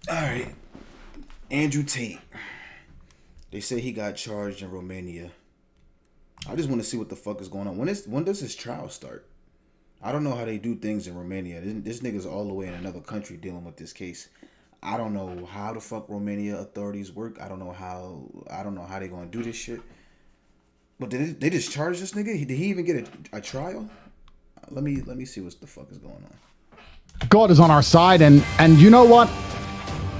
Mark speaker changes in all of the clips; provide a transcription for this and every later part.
Speaker 1: All right, Andrew Tate. They say he got charged in Romania. I just want to see what the fuck is going on. When does his trial start? I don't know how they do things in Romania. This nigga's all the way in another country dealing with this case. I don't know how the fuck Romania authorities work. I don't know how they gonna do this shit. But did they just charge this nigga? Did he even get a trial? Let me see what the fuck is going on.
Speaker 2: God is on our side, and you know what?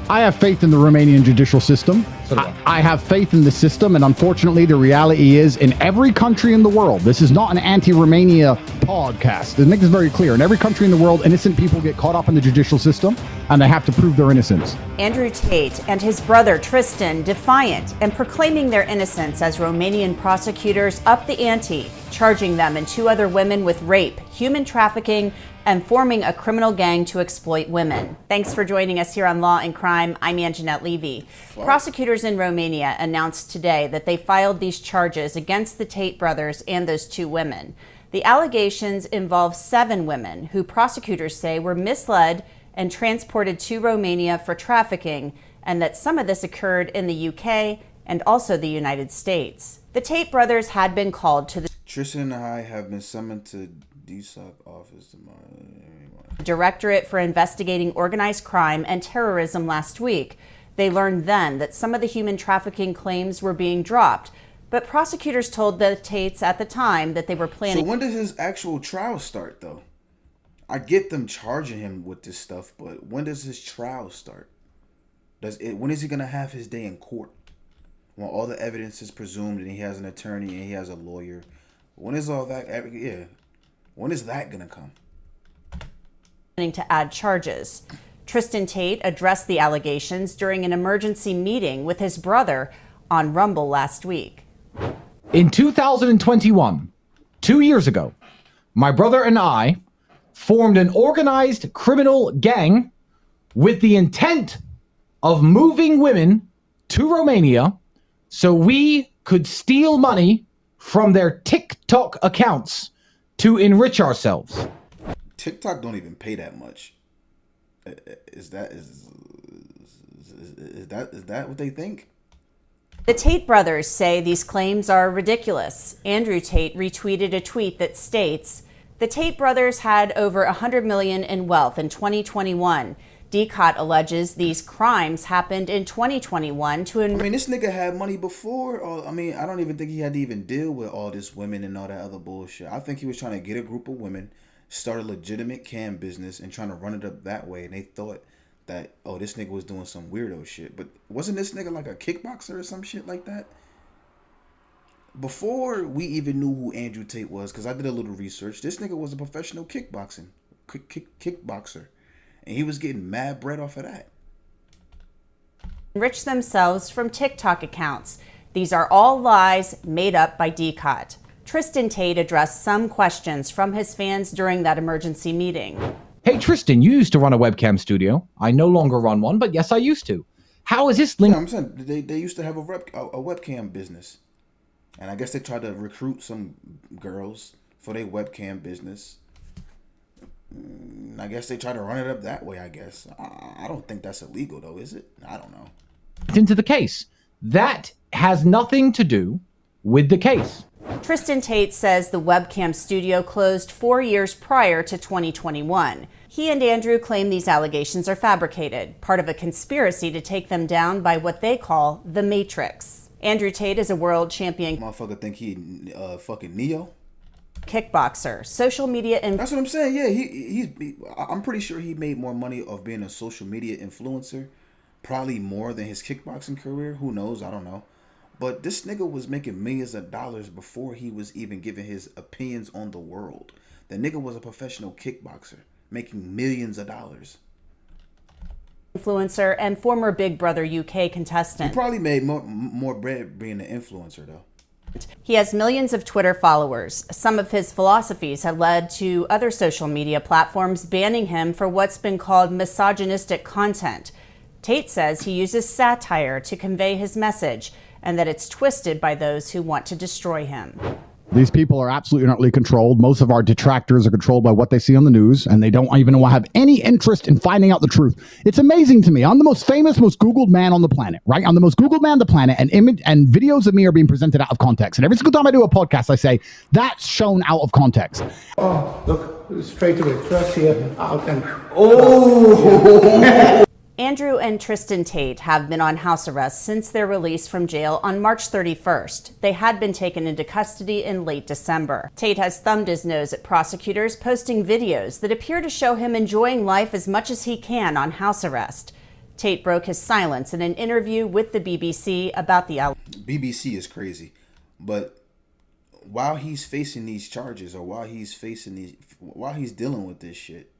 Speaker 2: I have faith in the Romanian judicial system.
Speaker 3: So do I.
Speaker 2: I have faith in the system, and unfortunately, the reality is, in every country in the world, this is not an anti-Romania podcast. To make this very clear, in every country in the world, innocent people get caught up in the judicial system, and they have to prove their innocence.
Speaker 4: Andrew Tate and his brother Tristan defiant and proclaiming their innocence as Romanian prosecutors up the ante, charging them and two other women with rape, human trafficking, and forming a criminal gang to exploit women. Thanks for joining us here on Law and Crime. I'm Anjanette Levy. Prosecutors in Romania announced today that they filed these charges against the Tate brothers and those two women. The allegations involve 7 women who prosecutors say were misled and transported to Romania for trafficking, and that some of this occurred in the UK and also the United States. The Tate brothers had been called to the
Speaker 1: Tristan and I have been summoned to DSOC office.
Speaker 4: Directorate for Investigating Organized Crime and Terrorism last week. They learned then that some of the human trafficking claims were being dropped, but prosecutors told the Tates at the time that they were planning.
Speaker 1: So when does his actual trial start, though? I get them charging him with this stuff, but when does his trial start? When is he gonna have his day in court? When all the evidence is presumed and he has an attorney and he has a lawyer. When is all that? Yeah. When is that gonna come?
Speaker 4: To add charges. Tristan Tate addressed the allegations during an emergency meeting with his brother on Rumble last week.
Speaker 3: In 2021, 2 years ago, my brother and I formed an organized criminal gang with the intent of moving women to Romania so we could steal money from their TikTok accounts to enrich ourselves.
Speaker 1: TikTok don't even pay that much. Is that what they think?
Speaker 4: The Tate brothers say these claims are ridiculous. Andrew Tate retweeted a tweet that states, the Tate brothers had over $100 million in wealth in 2021. DCOT alleges these crimes happened in 2021 to...
Speaker 1: this nigga had money before. I don't even think he had to even deal with all this women and all that other bullshit. I think he was trying to get a group of women, start a legitimate cam business, and trying to run it up that way. And they thought that, oh, this nigga was doing some weirdo shit. But wasn't this nigga like a kickboxer or some shit like that? Before we even knew who Andrew Tate was, because I did a little research, this nigga was a professional kickboxer. And he was getting mad bread off of that.
Speaker 4: Enrich themselves from TikTok accounts. These are all lies made up by DCOT. Tristan Tate addressed some questions from his fans during that emergency meeting.
Speaker 3: Hey, Tristan, you used to run a webcam studio. I no longer run one, but yes, I used to. How is this linked?
Speaker 1: Yeah, I'm saying they used to have a webcam business. And I guess they tried to recruit some girls for their webcam business. I guess they try to run it up that way, I guess. I don't think that's illegal, though, is it? I don't know.
Speaker 3: Into the case. That has nothing to do with the case.
Speaker 4: Tristan Tate says the webcam studio closed 4 years prior to 2021. He and Andrew claim these allegations are fabricated, part of a conspiracy to take them down by what they call the Matrix. Andrew Tate is a world champion
Speaker 1: Motherfucker think he fucking Neo?
Speaker 4: kickboxer, social media
Speaker 1: That's what I'm saying. Yeah, I'm pretty sure he made more money of being a social media influencer, probably more than his kickboxing career. Who knows? I don't know. But this nigga was making millions of dollars before he was even giving his opinions on the world. The nigga was a professional kickboxer, making millions of dollars.
Speaker 4: Influencer and former Big Brother UK contestant.
Speaker 1: He probably made more bread being an influencer, though.
Speaker 4: He has millions of Twitter followers. Some of his philosophies have led to other social media platforms banning him for what's been called misogynistic content. Tate says he uses satire to convey his message and that it's twisted by those who want to destroy him.
Speaker 2: These people are absolutely and utterly controlled. Most of our detractors are controlled by what they see on the news, and they don't even have any interest in finding out the truth. It's amazing to me. I'm the most famous, most Googled man on the planet, right? I'm the most Googled man on the planet, and videos of me are being presented out of context. And every single time I do a podcast, I say, that's shown out of context.
Speaker 5: Oh, look, straight away, first here, out and...
Speaker 4: Oh! Andrew and Tristan Tate have been on house arrest since their release from jail on March 31st. They had been taken into custody in late December. Tate has thumbed his nose at prosecutors, posting videos that appear to show him enjoying life as much as he can on house arrest. Tate broke his silence in an interview with the BBC about the...
Speaker 1: BBC is crazy, but while he's facing these charges, or while he's dealing with this shit,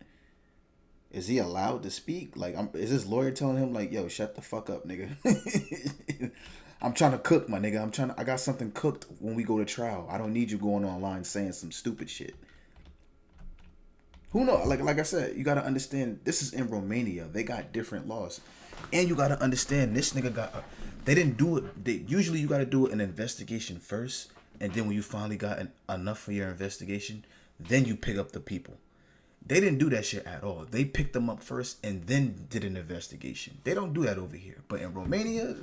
Speaker 1: is he allowed to speak? Like, is his lawyer telling him, like, yo, shut the fuck up, nigga? I'm trying to cook, my nigga. I got something cooked when we go to trial. I don't need you going online saying some stupid shit. Who knows? Like I said, you got to understand, this is in Romania. They got different laws. And you got to understand, this nigga got... They didn't do it. Usually you got to do an investigation first. And then when you finally got enough for your investigation, then you pick up the people. They didn't do that shit at all. They picked them up first and then did an investigation. They don't do that over here. But in Romania,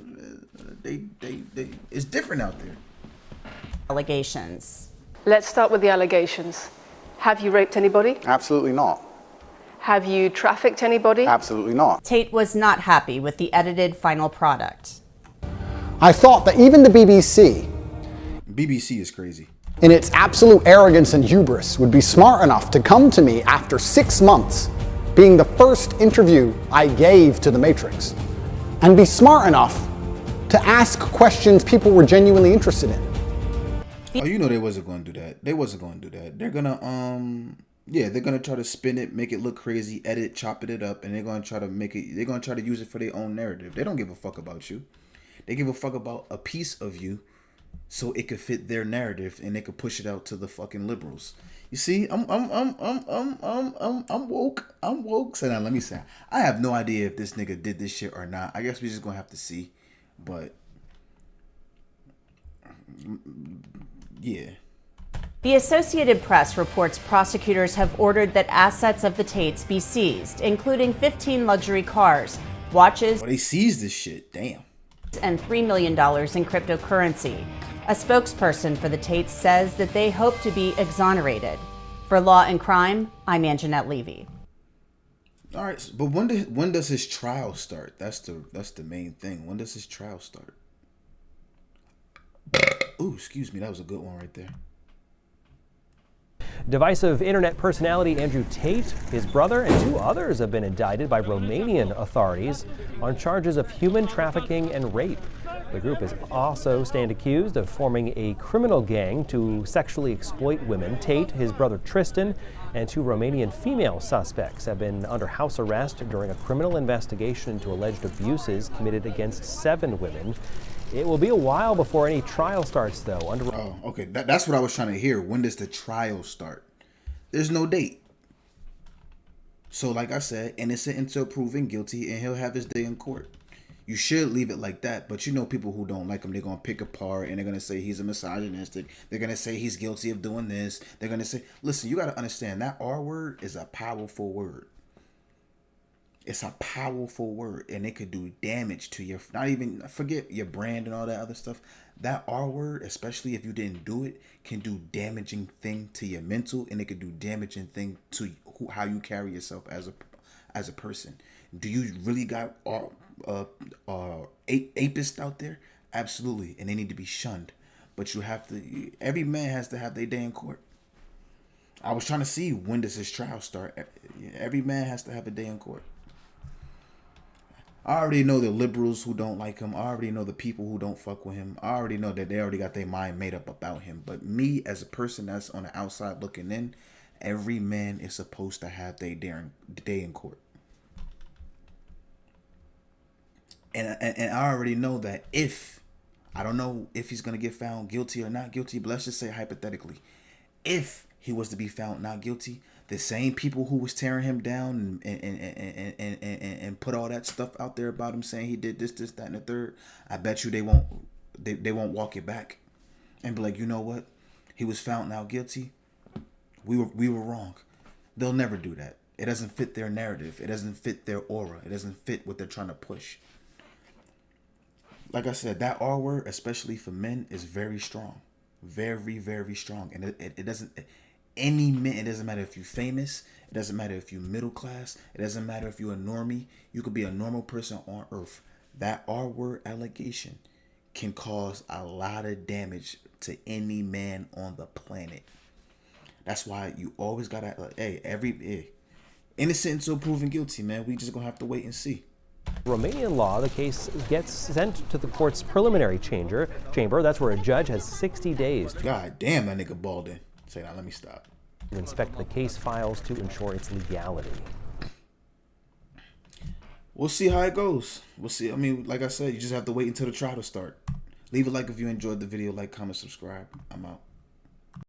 Speaker 1: it's different out there.
Speaker 4: Allegations.
Speaker 6: Let's start with the allegations. Have you raped anybody?
Speaker 7: Absolutely not.
Speaker 6: Have you trafficked anybody?
Speaker 7: Absolutely not.
Speaker 4: Tate was not happy with the edited final product.
Speaker 8: I thought that even the BBC
Speaker 1: is crazy,
Speaker 8: in its absolute arrogance and hubris, would be smart enough to come to me after 6 months, being the first interview I gave to The Matrix, and be smart enough to ask questions people were genuinely interested in.
Speaker 1: Oh, you know they wasn't going to do that. They wasn't going to do that. They're going to, they're going to try to spin it, make it look crazy, edit, chop it up, and they're going to try to use it for their own narrative. They don't give a fuck about you. They give a fuck about a piece of you, so it could fit their narrative and they could push it out to the fucking liberals. You see, I'm woke. I'm woke. So now let me say, I have no idea if this nigga did this shit or not. I guess we just gonna have to see. But yeah.
Speaker 4: The Associated Press reports prosecutors have ordered that assets of the Tates be seized, including 15 luxury cars, watches,
Speaker 1: they seized this shit. Damn.
Speaker 4: And $3 million in cryptocurrency. A spokesperson for the Tates says that they hope to be exonerated. For Law and Crime, I'm Anjanette Levy.
Speaker 1: All right, but when does his trial start? That's the main thing. When does his trial start? Ooh, excuse me, that was a good one right there.
Speaker 9: Divisive internet personality Andrew Tate, his brother, and 2 others have been indicted by Romanian authorities on charges of human trafficking and rape. The group is also stand accused of forming a criminal gang to sexually exploit women. Tate, his brother Tristan, and 2 Romanian female suspects have been under house arrest during a criminal investigation into alleged abuses committed against 7 women. It will be a while before any trial starts, though.
Speaker 1: Oh, okay. That's what I was trying to hear. When does the trial start? There's no date. So, like I said, innocent until proven guilty, and he'll have his day in court. You should leave it like that. But you know people who don't like him, they're going to pick apart, and they're going to say he's a misogynistic. They're going to say he's guilty of doing this. They're going to say, listen, you got to understand, that R word is a powerful word. It's a powerful word, and it could do damage to your, not even, forget your brand and all that other stuff. That R word, especially if you didn't do it, can do damaging thing to your mental, and it could do damaging thing to how you carry yourself as a person. Do you really got apists out there? Absolutely, and they need to be shunned. But you have to, every man has to have their day in court. I was trying to see, when does his trial start? Every man has to have a day in court. I already know the liberals who don't like him. I already know the people who don't fuck with him. I already know that they already got their mind made up about him. But me, as a person that's on the outside looking in, every man is supposed to have their day in court. And I already know that I don't know if he's going to get found guilty or not guilty, but let's just say hypothetically, if he was to be found not guilty, the same people who was tearing him down and put all that stuff out there about him saying he did this, that, and the third, I bet you they won't walk it back and be like, you know what? he was found now guilty. We were wrong. They'll never do that. It doesn't fit their narrative. It doesn't fit their aura. It doesn't fit what they're trying to push. Like I said, that R word, especially for men, is very strong. Very, very strong. And it doesn't, any man, it doesn't matter if you're famous. It doesn't matter if you're middle class. It doesn't matter if you're a normie. You could be a normal person on earth. That R word allegation can cause a lot of damage to any man on the planet. That's why you always gotta, innocent until proven guilty, man. We just gonna have to wait and see.
Speaker 9: Romanian law, the case gets sent to the court's preliminary chamber. That's where a judge has 60 days to
Speaker 1: God damn, that nigga balled in. Say that, let me stop.
Speaker 9: inspect the case files to ensure its legality.
Speaker 1: We'll see how it goes. We'll see. I mean, like I said, you just have to wait until the trial to start. Leave a like if you enjoyed the video. Like, comment, subscribe. I'm out.